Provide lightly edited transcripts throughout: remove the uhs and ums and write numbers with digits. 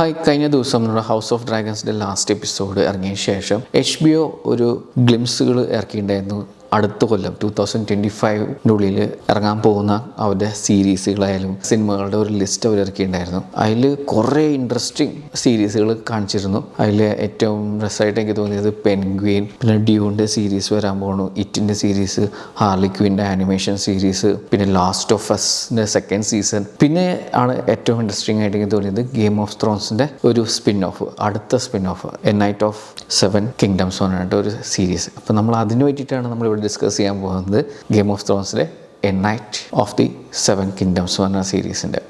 Hi, കഴിഞ്ഞ ദിവസം നമ്മുടെ ഹൗസ് ഓഫ് ഡ്രാഗൺസിൻ്റെ ലാസ്റ്റ് എപ്പിസോഡ് ഇറങ്ങിയ ശേഷം HBO ഒരു ഗ്ലിംസുകൾ ഇറക്കിയിട്ടുണ്ടായിരുന്നു. അടുത്ത കൊല്ലം 2025 ഇറങ്ങാൻ പോകുന്ന അവരുടെ സീരീസുകളായാലും സിനിമകളുടെ ഒരു ലിസ്റ്റ് അവർ ഇറക്കിയിട്ടുണ്ടായിരുന്നു. അതിൽ കുറേ ഇൻട്രസ്റ്റിംഗ് സീരീസുകൾ കാണിച്ചിരുന്നു. അതിൽ ഏറ്റവും രസമായിട്ട് എനിക്ക് തോന്നിയത് പെൻഗ്വിൻ, പിന്നെ ഡ്യൂണിൻ്റെ സീരീസ് വരാൻ പോകുന്നു, ഇറ്റിൻ്റെ സീരീസ്, ഹാർലി ക്വിൻ്റെ ആനിമേഷൻ സീരീസ്, പിന്നെ ലാസ്റ്റ് ഓഫ് അസിൻ്റെ സെക്കൻഡ് സീസൺ. പിന്നെ ആണ് ഏറ്റവും ഇൻട്രസ്റ്റിംഗ് ആയിട്ട് എനിക്ക് തോന്നിയത് ഗെയിം ഓഫ് ത്രോൺസിൻ്റെ ഒരു അടുത്ത spin of A knight of 7 kingdoms പറഞ്ഞിട്ട് ഒരു സീരീസ്. അപ്പോൾ നമ്മൾ അതിന് വേണ്ടിയിട്ടാണ് നമ്മളിവിടെ ഡിസ്കസ് ചെയ്യാൻ പോകുന്നത് ഗെയിം ഓഫ് ത്രോൺസിലെ a knight of the 7 kingdoms പറഞ്ഞ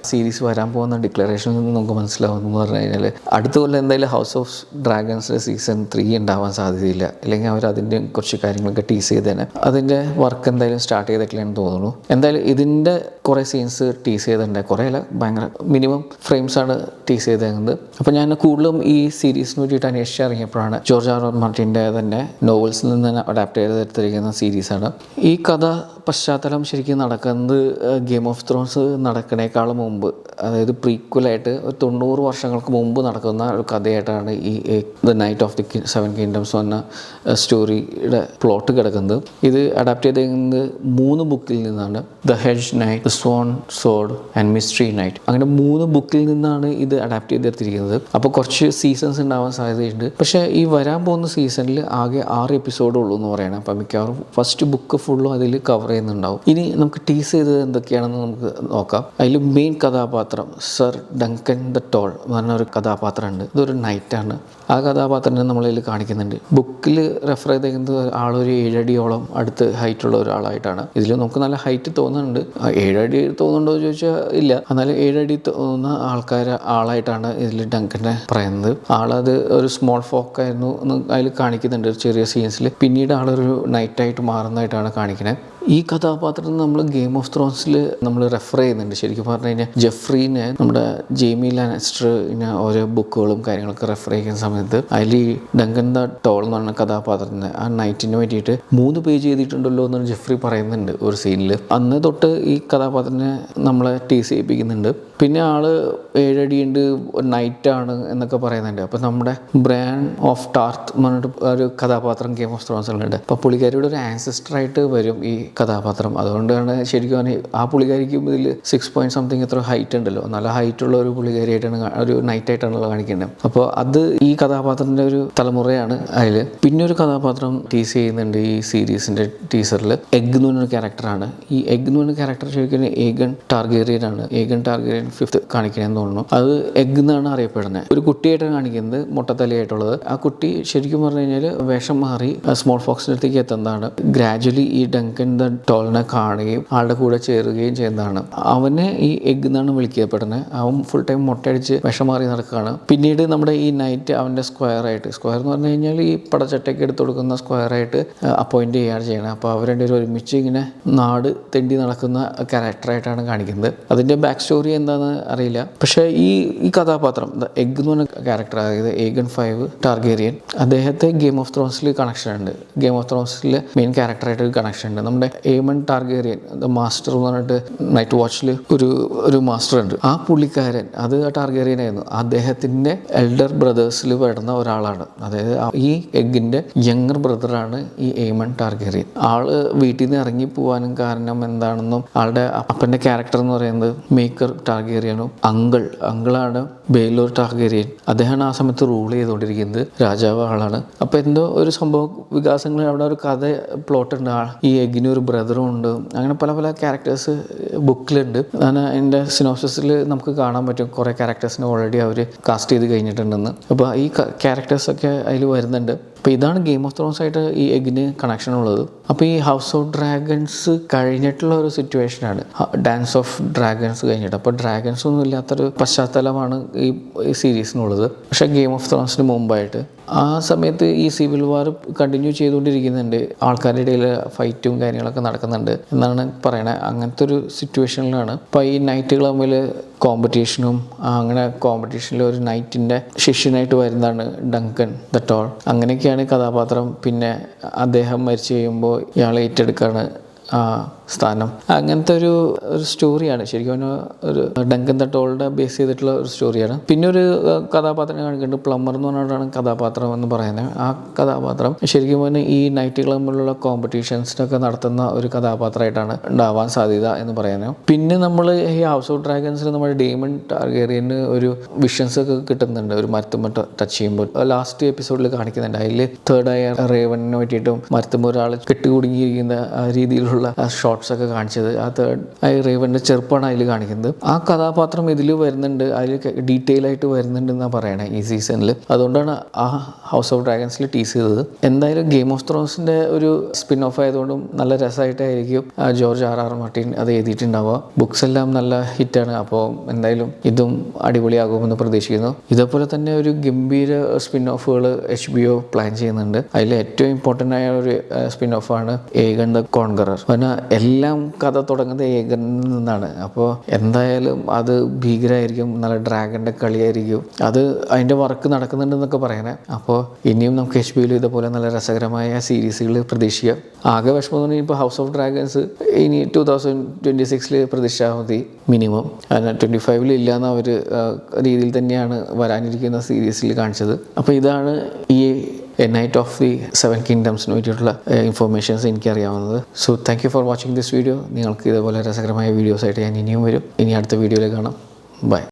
സീരീസ് വരാൻ പോകുന്ന ഡിക്ലറേഷനിൽ നിന്ന് നമുക്ക് മനസ്സിലാവുമെന്ന് പറഞ്ഞു കഴിഞ്ഞാൽ അടുത്ത കൊല്ലം എന്തായാലും ഹൗസ് ഓഫ് ഡ്രാഗൺസിൻ്റെ സീസൺ 3 ഉണ്ടാവാൻ സാധ്യതയില്ല. അല്ലെങ്കിൽ അവർ അതിൻ്റെ കുറച്ച് കാര്യങ്ങളൊക്കെ ടീസ് ചെയ്തേനെ. അതിൻ്റെ വർക്ക് എന്തായാലും സ്റ്റാർട്ട് ചെയ്തിട്ടില്ലെന്ന് തോന്നുന്നു. എന്തായാലും ഇതിൻ്റെ കുറേ സീൻസ് ടീസ് ചെയ്തിട്ടുണ്ട്. കുറേ അല്ല, ഭയങ്കര മിനിമം ഫ്രെയിംസാണ് ടീസ് ചെയ്തേക്കുന്നത്. അപ്പോൾ ഞാൻ കൂടുതലും ഈ സീരീസിന് വേണ്ടിയിട്ട് അന്വേഷിച്ചിറങ്ങിയപ്പോഴാണ് ജോർജ് R.R. മാർട്ടിൻ്റെ തന്നെ നോവൽസിൽ നിന്ന് അഡാപ്റ്റ് ചെയ്തെടുത്തിരിക്കുന്ന സീരീസാണ്. ഈ കഥ പശ്ചാത്തലം ശരിക്കും നടക്കുന്നത് ഗെയിം ഓഫ് ത്രോൺസ് നടക്കണേക്കാളും മുമ്പ്, അതായത് പ്രീക്വലായിട്ട് ഒരു 90 വർഷങ്ങൾക്ക് മുമ്പ് നടക്കുന്ന ഒരു കഥയായിട്ടാണ് ഈ the night of the 7 kingdoms എന്ന സ്റ്റോറിയുടെ പ്ലോട്ട് കിടക്കുന്നത്. ഇത് അഡാപ്റ്റ് ചെയ്തിരിക്കുന്നത് 3 ബുക്കിൽ നിന്നാണ്. The hedge night, the സ്വോൺ soared and mystery night. അങ്ങനെ 3 ബുക്കിൽ നിന്നാണ് ഇത് അഡാപ്റ്റ് ചെയ്തെടുത്തിരിക്കുന്നത്. അപ്പോൾ കുറച്ച് സീസൺസ് ഉണ്ടാവാൻ സാധ്യതയുണ്ട്. പക്ഷേ ഈ വരാൻ പോകുന്ന സീസണിൽ ആകെ 6 എപ്പിസോഡേ ഉള്ളൂ എന്ന് പറയണം. അപ്പം മിക്കവാറും ഫസ്റ്റ് ബുക്ക് ഫുള്ളും അതിൽ കവർ ചെയ്യുന്നുണ്ടാവും. ഇനി നമുക്ക് ടീസ് ചെയ്തത് എന്തൊക്കെയാണെന്ന് നമുക്ക് നോക്കാം. അതിൽ മെയിൻ കഥാപാത്രം സർ ഡങ്കൻ ദ ടോൾ എന്ന് പറഞ്ഞ ഒരു കഥാപാത്രമുണ്ട്. ഇതൊരു നൈറ്റാണ്. ആ കഥാപാത്രത്തെ നമ്മളതിൽ കാണിക്കുന്നുണ്ട്. ബുക്കിൽ റെഫർ ചെയ്തിരിക്കുന്നത് ആളൊരു 7 അടിയോളം അടുത്ത് ഹൈറ്റുള്ള ഒരാളായിട്ടാണ്. ഇതിൽ നമുക്ക് നല്ല ഹൈറ്റ് തോന്നുന്നുണ്ട്. 7 അടി തോന്നുന്നുണ്ടോ എന്ന് ചോദിച്ചാൽ ഇല്ല. എന്നാലും 7 അടി തോന്നുന്ന ആളായിട്ടാണ് ഇതിൽ ഡങ്കനെ പറയുന്നത്. ആളത് ഒരു സ്മോൾ ഫോക്കായിരുന്നു എന്ന് അതിൽ കാണിക്കുന്നുണ്ട് ചെറിയ സീൻസിൽ. പിന്നീട് ആളൊരു നൈറ്റായിട്ട് മാറുന്നതായിട്ടാണ് കാണിക്കുന്നത്. ഈ കഥാപാത്രം നമ്മൾ ഗെയിം ഓഫ് ത്രോൺസിൽ നമ്മൾ റെഫർ ചെയ്യുന്നുണ്ട്. ശരിക്കും പറഞ്ഞു കഴിഞ്ഞാൽ ജെഫ്രീനെ നമ്മുടെ ജെയ്മി ലാനിസ്റ്ററിനെ ഓരോ ബുക്കുകളും കാര്യങ്ങളൊക്കെ റെഫർ ചെയ്യുന്ന സമയത്ത് അതിൽ ഈ ഡങ്കൻ ദ ടോൾ എന്ന് പറഞ്ഞ കഥാപാത്രത്തിന് ആ നൈറ്റിന് വേണ്ടിയിട്ട് 3 പേജ് ചെയ്തിട്ടുണ്ടല്ലോ എന്ന് ജെഫ്രി പറയുന്നുണ്ട് ഒരു സീനിൽ. അന്ന് തൊട്ട് ഈ കഥാപാത്രത്തിനെ നമ്മളെ ടീസ് ചെയ്യിപ്പിക്കുന്നുണ്ട്. പിന്നെ ആള് 7 അടിയുണ്ട്, നൈറ്റാണ് എന്നൊക്കെ പറയുന്നുണ്ട്. അപ്പോൾ നമ്മുടെ ബ്രാൻ ഓഫ് ടാർത്ത് എന്ന് പറഞ്ഞിട്ട് ഒരു കഥാപാത്രം ഗെയിം ഓഫ് ത്രോൺസിലുണ്ട്. അപ്പോൾ പുള്ളിക്കാരിയുടെ ഒരു ആൻസെസ്റ്ററായിട്ട് വരും ഈ കഥാപാത്രം. അതുകൊണ്ടാണ് ശരിക്കും ആ പുള്ളിക്കാരിക്കും ഇതിൽ 6 എത്ര ഹൈറ്റ് ഉണ്ടല്ലോ, നല്ല ഹൈറ്റുള്ള ഒരു പുള്ളിക്കാരിയായിട്ടാണ്, ഒരു നൈറ്റായിട്ടാണല്ലോ കാണിക്കുന്നത്. അപ്പോൾ അത് ഈ കഥാപാത്രത്തിൻ്റെ ഒരു തലമുറയാണ് അതിൽ. പിന്നെ ഒരു കഥാപാത്രം ടീസ് ചെയ്യുന്നുണ്ട് ഈ സീരീസിൻ്റെ ടീസറിൽ. എഗ് എന്ന് പറഞ്ഞൊരു ക്യാരക്ടറാണ്. ഈ എഗ് എന്ന് പറഞ്ഞ ക്യാരക്ടർ ശരിക്കും ഏഗൺ ടാർഗേറിയൻ ആണ്. ഏഗൺ ടാർഗേറിയൻ 5th കാണിക്കണമെന്ന് തോന്നുന്നു. അത് എഗ് എന്നാണ് അറിയപ്പെടുന്നത്. ഒരു കുട്ടിയായിട്ടാണ് കാണിക്കുന്നത്, മുട്ടത്തലയായിട്ടുള്ളത്. ആ കുട്ടി ശരിക്കും പറഞ്ഞു കഴിഞ്ഞാൽ വേഷം മാറി സ്മോൾ ഫോക്സിൻ്റെ അടുത്തേക്ക് എത്തുന്നതാണ്. ഗ്രാജുവലി ഈ ഡങ്കൻ ദ ടോളിനെ കാണുകയും ആളുടെ കൂടെ ചേരുകയും ചെയ്യുന്നതാണ്. അവനെ ഈ എഗ് എന്നാണ് വിളിക്കപ്പെടുന്നത്. അവൻ ഫുൾ ടൈം മുട്ടയടിച്ച് വിഷം മാറി നടക്കുകയാണ്. പിന്നീട് നമ്മുടെ ഈ നൈറ്റ് അവൻ്റെ സ്ക്വയർ എന്ന് പറഞ്ഞു കഴിഞ്ഞാൽ ഈ പടച്ചട്ടയ്ക്ക് എടുത്തു കൊടുക്കുന്ന സ്ക്വയറായിട്ട് അപ്പോയിൻറ്റ് ചെയ്യുകയാണ് ചെയ്യണം. അപ്പോൾ അവർ രണ്ടുപേരും ഒരുമിച്ച് ഇങ്ങനെ നാട് തെണ്ടി നടക്കുന്ന ക്യാരക്ടറായിട്ടാണ് കാണിക്കുന്നത്. അതിൻ്റെ ബാക്ക് സ്റ്റോറി എന്താണെന്ന് അറിയില്ല. പക്ഷേ ഈ കഥാപാത്രം എഗ് എന്ന് പറഞ്ഞ ക്യാരക്ടർ, അതായത് ഏഗൺ 5 ടാർഗേറിയൻ, അദ്ദേഹത്തെ ഗെയിം ഓഫ് ത്രോൺസിൽ കണക്ഷൻ ഉണ്ട്. ഗെയിം ഓഫ് ത്രോൺസിൽ മെയിൻ ക്യാരക്ടറായിട്ട് ഒരു കണക്ഷൻ ഉണ്ട്. നമ്മുടെ ഏമൺ ടാർഗേറിയൻ ദ മാസ്റ്റർ എന്ന് പറഞ്ഞിട്ട് നൈറ്റ് വാച്ചിൽ ഒരു മാസ്റ്റർ ഉണ്ട്. ആ പുള്ളിക്കാരൻ അത് ടാർഗേറിയൻ ആയിരുന്നു. അദ്ദേഹത്തിൻ്റെ എൽഡർ ബ്രദേഴ്സിൽ വരുന്ന ഒരാളാണ്. അതായത് ഈ എഗിൻ്റെ യങ്ങർ ബ്രദറാണ് ഈ ഏമൺ ടാർഗേറിയൻ. ആള് വീട്ടിൽ നിന്ന് ഇറങ്ങി പോകാനും കാരണം എന്താണെന്നും ആളുടെ അപ്പൻ്റെ ക്യാരക്ടർ എന്ന് പറയുന്നത് മേക്കർ ടാർഗേറിയനും അങ്കിളാണ് ബെയ്ലോർ ടാർഗേറിയൻ. അദ്ദേഹമാണ് ആ സമയത്ത് റൂൾ ചെയ്തുകൊണ്ടിരിക്കുന്നത്, രാജാവ് ആളാണ്. അപ്പോൾ എന്തോ ഒരു സംഭവ വികാസങ്ങൾ അവിടെ ഒരു കഥ പ്ലോട്ടുണ്ട്. ഈ എഗിന് ഒരു ബ്രദറും ഉണ്ട്. അങ്ങനെ പല ക്യാരക്ടേഴ്സ് ബുക്കിലുണ്ട്. എൻ്റെ സിനോപ്സിസിൽ നമുക്ക് കാണാൻ പറ്റും കുറേ ക്യാരക്ടേഴ്സിനെ ഓൾറെഡി അവർ കാസ്റ്റ് ചെയ്ത് കഴിഞ്ഞിട്ടുണ്ടെന്ന്. അപ്പോൾ ഈ ക്യാരക്ടേഴ്സൊക്കെ അതിൽ വരുന്നുണ്ട്. അപ്പോൾ ഇതാണ് ഗെയിം ഓഫ് ത്രോൺസ് ആയിട്ട് ഈ എഗിന് കണക്ഷൻ ഉള്ളത്. അപ്പോൾ ഈ ഹൗസ് ഓഫ് ഡ്രാഗൺസ് കഴിഞ്ഞിട്ടുള്ള ഒരു സിറ്റുവേഷനാണ് ഡാൻസ് ഓഫ് ഡ്രാഗൺസ് കഴിഞ്ഞിട്ട്. അപ്പോൾ ഡ്രാഗൺസ് ഒന്നും ഇല്ലാത്തൊരു പശ്ചാത്തലമാണ് ഈ സീരീസിനുള്ളത്. പക്ഷേ ഗെയിം ഓഫ് ത്രോൺസിന് മുമ്പായിട്ട് ആ സമയത്ത് ഈ സിവിൽ വാർ കണ്ടിന്യൂ ചെയ്തുകൊണ്ടിരിക്കുന്നുണ്ട്. ആൾക്കാരുടെ ഇടയിൽ ഫൈറ്റും കാര്യങ്ങളൊക്കെ നടക്കുന്നുണ്ട് എന്നാണ് പറയണത്. അങ്ങനത്തെ ഒരു സിറ്റുവേഷനിലാണ് ഇപ്പോൾ ഈ നൈറ്റുകൾ തമ്മിൽ കോമ്പറ്റീഷനും, അങ്ങനെ കോമ്പറ്റീഷനിൽ ഒരു നൈറ്റിൻ്റെ ശിഷ്യനായിട്ട് വരുന്നതാണ് ഡങ്കൻ ദ ടോൾ. അങ്ങനെയൊക്കെയാണ് കഥാപാത്രം. പിന്നെ അദ്ദേഹം മരിച്ചു കഴിയുമ്പോൾ ഇയാളെ ഏറ്റെടുക്കുകയാണ് സ്ഥാനം. അങ്ങനത്തെ ഒരു സ്റ്റോറിയാണ് ശരിക്കും ഒരു ഡങ്കൻ തട്ടോളുടെ ബേസ് ചെയ്തിട്ടുള്ള ഒരു സ്റ്റോറിയാണ്. പിന്നെ ഒരു കഥാപാത്രം കാണിക്കുന്നുണ്ട്, പ്ലംബർ എന്ന് പറഞ്ഞിട്ടാണ് കഥാപാത്രം എന്ന് പറയുന്നത്. ആ കഥാപാത്രം ശരിക്കും പറഞ്ഞാൽ ഈ നൈറ്റ് ക്ലബിലുള്ള കോമ്പറ്റീഷൻസിനൊക്കെ നടത്തുന്ന ഒരു കഥാപാത്രമായിട്ടാണ് ഉണ്ടാവാൻ സാധ്യത എന്ന് പറയുന്നത്. പിന്നെ നമ്മൾ ഈ ഹൗസ് ഓഫ് ഡ്രാഗൺസിൽ നമ്മൾ ഡേമൺ ടാർഗേറിയന് ഒരു വിഷൻസ് ഒക്കെ കിട്ടുന്നുണ്ട്, ഒരു മരത്തുമ്പോൾ ടച്ച് ചെയ്യുമ്പോൾ. ലാസ്റ്റ് എപ്പിസോഡിൽ കാണിക്കുന്നുണ്ട്. അതിൽ തേർഡായ റേവണിനെ പറ്റിയിട്ടും മരത്തുമ്പോൾ ഒരാൾ കെട്ടുകുടുങ്ങിയിരിക്കുന്ന രീതിയിലുള്ള ഷോട്ട്സ് ഒക്കെ കാണിച്ചത്. ആ തേർഡ് റേവണിൻ്റെ ചെറുപ്പമാണ് അതിൽ കാണിക്കുന്നത്. ആ കഥാപാത്രം ഇതിൽ വരുന്നുണ്ട്, അതിൽ ഡീറ്റെയിൽ ആയിട്ട് വരുന്നുണ്ട് എന്നാണ് പറയണേ ഈ സീസണിൽ. അതുകൊണ്ടാണ് ആ ഹൗസ് ഓഫ് ഡ്രാഗൺസിൽ ടീസ് ചെയ്തത്. എന്തായാലും ഗെയിം ഓഫ് ത്രോൺസിൻ്റെ ഒരു സ്പിൻ ഓഫ് ആയതുകൊണ്ടും നല്ല രസമായിട്ടായിരിക്കും ജോർജ് ആർ മാർട്ടിൻ അത് എഴുതിയിട്ടുണ്ടാവുക. ബുക്സ് എല്ലാം നല്ല ഹിറ്റാണ്. അപ്പോൾ എന്തായാലും ഇതും അടിപൊളിയാകുമെന്ന് പ്രതീക്ഷിക്കുന്നു. ഇതേപോലെ തന്നെ ഒരു ഗംഭീര സ്പിൻ ഓഫുകൾ HBO പ്ലാൻ ചെയ്യുന്നുണ്ട്. അതിൽ ഏറ്റവും ഇമ്പോർട്ടൻ്റ് ആയ ഒരു സ്പിൻ ഓഫാണ് ഏഗൺ ദ കോൺഗറർ. പിന്നെ എല്ലാം കഥ തുടങ്ങുന്നത് ഏഗണിൽ നിന്നാണ്. അപ്പോൾ എന്തായാലും അത് ഭീകരമായിരിക്കും, നല്ല ഡ്രാഗൻ്റെ കളിയായിരിക്കും. അത് അതിൻ്റെ വർക്ക് നടക്കുന്നുണ്ടെന്നൊക്കെ പറയണേ. അപ്പോൾ ഇനിയും നമുക്ക് HBO ഇതുപോലെ നല്ല രസകരമായ സീരീസുകൾ പ്രതീക്ഷിക്കാം. ആകെ വിഷമം എന്ന് പറഞ്ഞാൽ ഇപ്പോൾ ഹൗസ് ഓഫ് ഡ്രാഗൺസ് ഇനി 2026 പ്രതീക്ഷിച്ചാൽ മതി മിനിമം. അതിന് 25 ഇല്ല എന്ന ഒരു രീതിയിൽ തന്നെയാണ് വരാനിരിക്കുന്ന സീരീസിൽ കാണിച്ചത്. അപ്പോൾ ഇതാണ് ഈ എ നൈറ്റ് ഓഫ് ദി 7 കിങ്ഡംസിന് വേണ്ടിയിട്ടുള്ള ഇൻഫോർമേഷൻസ് എനിക്കറിയാവുന്നത്. So thank you for watching this video. നിങ്ങൾക്ക് ഇതുപോലെ രസകരമായ വീഡിയോസായിട്ട് ഞാൻ ഇനിയും വരും. ഇനി അടുത്ത വീഡിയോയിൽ കാണാം. ബൈ.